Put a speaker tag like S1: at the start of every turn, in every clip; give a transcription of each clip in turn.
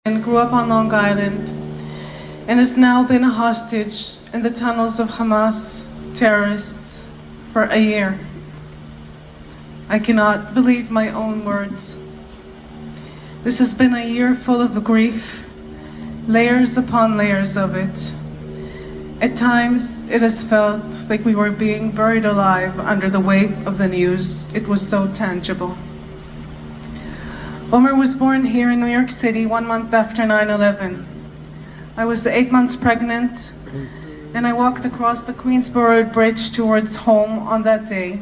S1: and grew up on Long Island and has now been a hostage in the tunnels of Hamas terrorists for a year. I cannot believe my own words. This has been a year full of grief, layers upon layers of it. At times, it has felt like we were being buried alive under the weight of the news. It was so tangible. Omer was born here in New York City 1 month after 9/11. I was 8 months pregnant, and I walked across the Queensboro Bridge towards home on that day.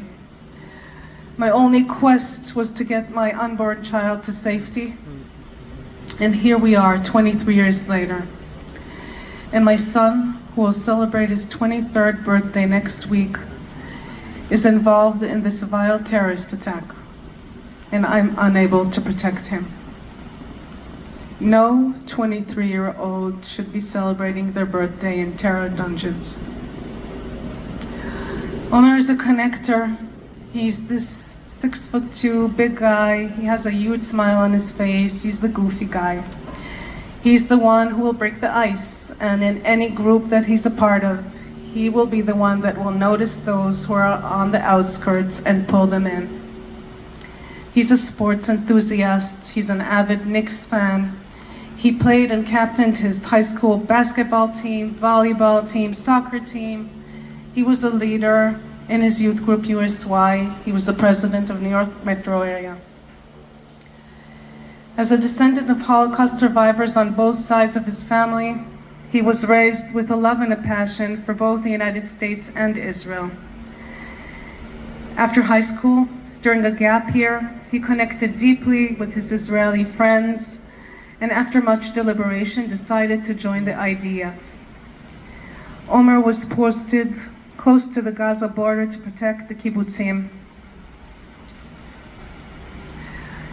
S1: My only quest was to get my unborn child to safety. And here we are, 23 years later. And my son, who will celebrate his 23rd birthday next week, is involved in this vile terrorist attack. And I'm unable to protect him. No 23-year-old should be celebrating their birthday in terror dungeons. Omer is a connector. He's this 6'2" big guy. He has a huge smile on his face. He's the goofy guy. He's the one who will break the ice, and in any group that he's a part of, he will be the one that will notice those who are on the outskirts and pull them in. He's a sports enthusiast. He's an avid Knicks fan. He played and captained his high school basketball team, volleyball team, soccer team. He was a leader in his youth group USY. He was the president of New York metro area. As a descendant of Holocaust survivors on both sides of his family, he was raised with a love and a passion for both the United States and Israel. After high school, during a gap year, he connected deeply with his Israeli friends, and after much deliberation, decided to join the IDF. Omer was posted close to the Gaza border to protect the kibbutzim.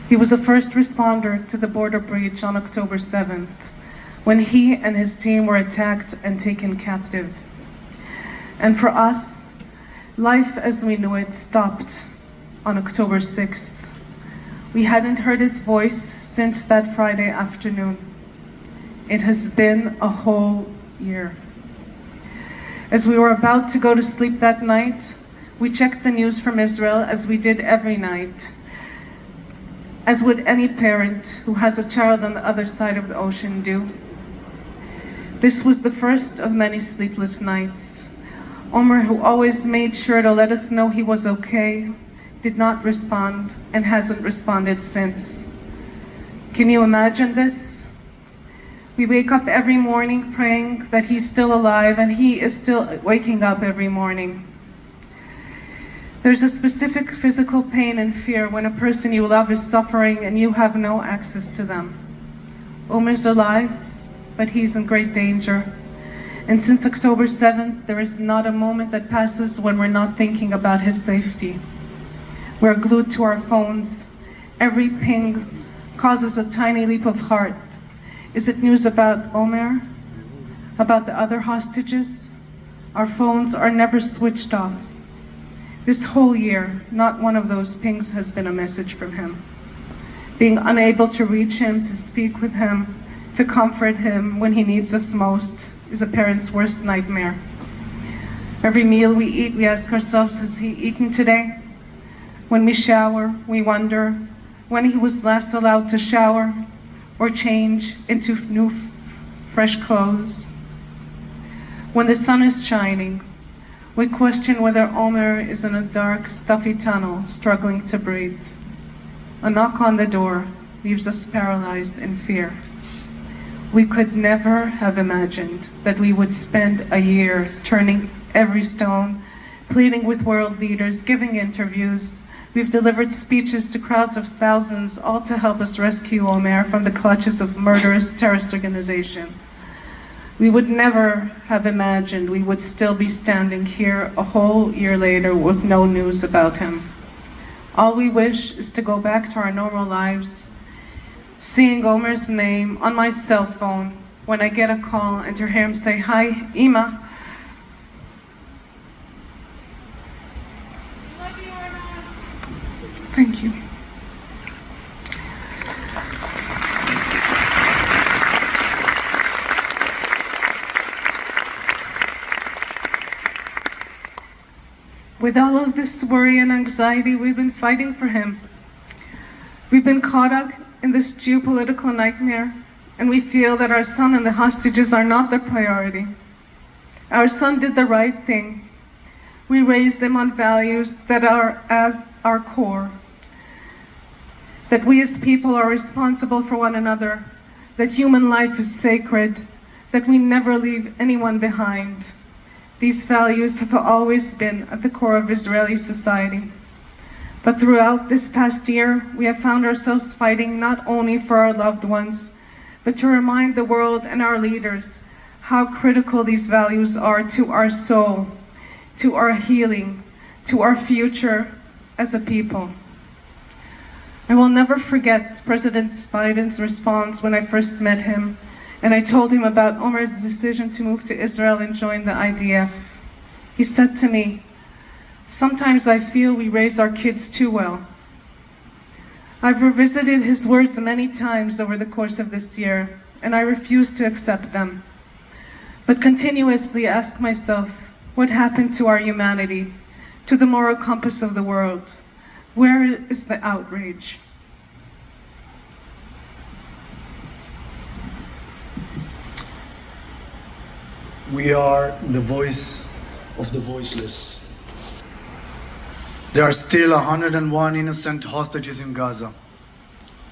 S1: He was a first responder to the border breach on October 7th, when he and his team were attacked and taken captive. And for us, life as we knew it stopped on October 6th. We hadn't heard his voice since that Friday afternoon. It has been a whole year. As we were about to go to sleep that night, we checked the news from Israel as we did every night, as would any parent who has a child on the other side of the ocean do. This was the first of many sleepless nights. Omer, who always made sure to let us know he was okay, did not respond and hasn't responded since. Can you imagine this? We wake up every morning praying that he's still alive, and he is still waking up every morning. There's a specific physical pain and fear when a person you love is suffering and you have no access to them. Omer's alive, but he's in great danger. And since October 7th, there is not a moment that passes when we're not thinking about his safety. We're glued to our phones. Every ping causes a tiny leap of heart. Is it news about Omer? About the other hostages? Our phones are never switched off. This whole year, not one of those pings has been a message from him. Being unable to reach him, to speak with him, to comfort him when he needs us most is a parent's worst nightmare. Every meal we eat, we ask ourselves, has he eaten today? When we shower, we wonder when he was last allowed to shower or change into new, fresh clothes. When the sun is shining, we question whether Omer is in a dark, stuffy tunnel, struggling to breathe. A knock on the door leaves us paralyzed in fear. We could never have imagined that we would spend a year turning every stone, pleading with world leaders, giving interviews. We've delivered speeches to crowds of thousands, all to help us rescue Omer from the clutches of murderous terrorist organization. We would never have imagined we would still be standing here a whole year later with no news about him. All we wish is to go back to our normal lives, seeing Omer's name on my cell phone when I get a call and to hear him say, "Hi, Ima." Thank you. With all of this worry and anxiety, we've been fighting for him. We've been caught up in this geopolitical nightmare, and we feel that our son and the hostages are not the priority. Our son did the right thing. We raised him on values that are as our core, that we as people are responsible for one another, that human life is sacred, that we never leave anyone behind. These values have always been at the core of Israeli society. But throughout this past year, we have found ourselves fighting not only for our loved ones, but to remind the world and our leaders how critical these values are to our soul, to our healing, to our future as a people. I will never forget President Biden's response when I first met him, and I told him about Omer's decision to move to Israel and join the IDF. He said to me, "Sometimes I feel we raise our kids too well." I've revisited his words many times over the course of this year, and I refuse to accept them, but continuously ask myself, what happened to our humanity, to the moral compass of the world? Where is the outrage?
S2: We are the voice of the voiceless. There are still 101 innocent hostages in Gaza,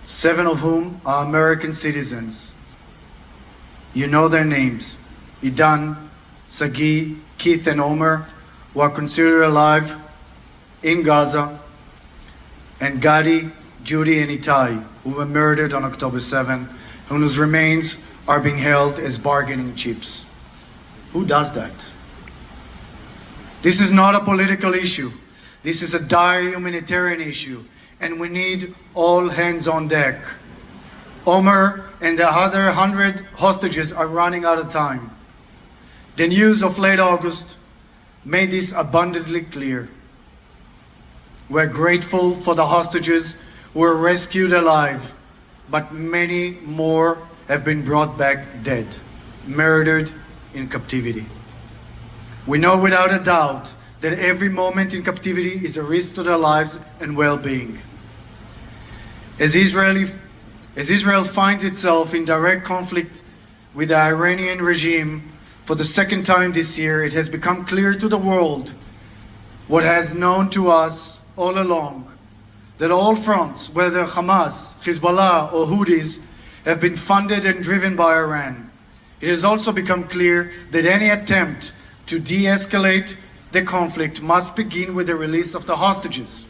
S2: 7 of whom are American citizens. You know their names: Idan, Sagi, Keith, and Omer, who are considered alive in Gaza, and Gadi, Judy, and Itai, who were murdered on October 7, and whose remains are being held as bargaining chips. Who does that? This is not a political issue. This is a dire humanitarian issue, and we need all hands on deck. Omer and the other 100 hostages are running out of time. The news of late August made this abundantly clear. We're grateful for the hostages who were rescued alive, but many more have been brought back dead, murdered in captivity. We know without a doubt that every moment in captivity is a risk to their lives and well-being. As Israel finds itself in direct conflict with the Iranian regime for the second time this year, it has become clear to the world what has known to us all along, that all fronts, whether Hamas, Hezbollah, or Houthis, have been funded and driven by Iran. It has also become clear that any attempt to de-escalate the conflict must begin with the release of the hostages.